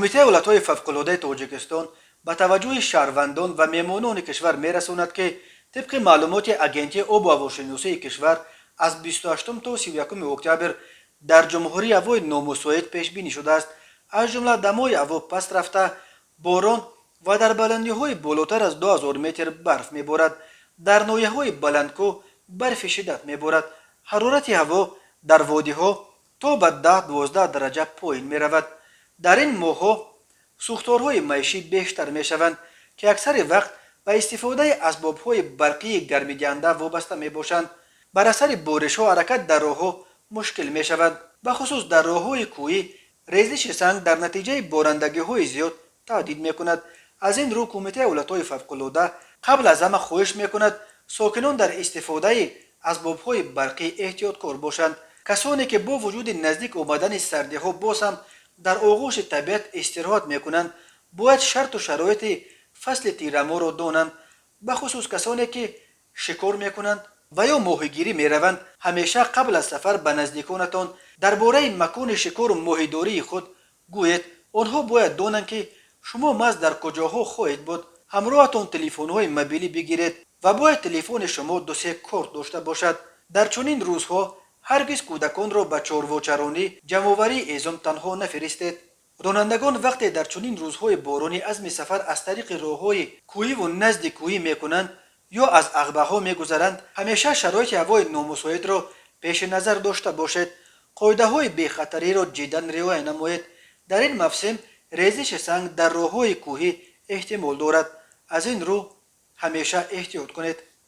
کمیته ولایت‌های فوق‌العاده تاجیکستان به توجه شهروندان و مهمانان کشور می‌رساند که طبق معلومات اگنتی آب و هواشناسی کشور از 28 تا 31 اکتبر در جمهوری هوای نامساعد پیش بینی شده است. از جمله دمای هوا پست رفته، باران و در بلندی‌های بالاتر از 2000 متر برف می‌بارد. در ناحیه‌های بلندکوه برف شدت می‌بارد. حرارت هوا در وادی‌ها تا به 10-12 درجه پایین می‌رود. در این ماه‌ها سوختارهای معیشی بیشتر می‌شوند که اکثر وقت به استفاده اسباب‌های برقی گرمی‌دهنده وابسته می‌باشند. بر اثر بارش‌ها حرکت در راه‌ها مشکل می‌شود. به خصوص در راه‌های کوهی ریزش سنگ در نتیجه بارندگی‌های زیاد تهدید می‌کند. از این رو کمیته ولایت‌های فوق‌العاده قبل از همه خواهش می‌کند ساکنان در استفاده اسباب‌های برقی احتیاطکار باشند. کسانی که با وجود نزدیک آمدن سردی‌ها باز هم در آغوش طبیعت استراحت می‌کنند باید شرط و شرایط فصل تیرمو را دانند. به خصوص کسانی که شکار می‌کنند و یا ماهیگیری می‌روند همیشه قبل از سفر به نزدیکانتان درباره مکان شکار و ماهیداری خود گویید. آنها باید دانند که شما محض در کجاها خواهید بود. همراهتان تلفن‌های موبیلی بگیرید و باید تلفن شما 2-3 کارت داشته باشد. در چنین روزها هرگز کودکان را به چارواچرانی جمع‌آوری اعزام تنها نفرستید. رانندگان وقتی در چنین روزهای بارانی عزم سفر از طریق راه‌های کوهی و نزد کوهی می‌کنند یا از عقبه‌ها می‌گذرند همیشه شرایط هوای نامساعد را پیش نظر داشته باشید. قاعده‌های بی‌خطری را جداً رعایت نمایید. در این موسم ریزش سنگ در راه‌های کوهی احتمال دارد. از این رو همیشه احتیاط کنید.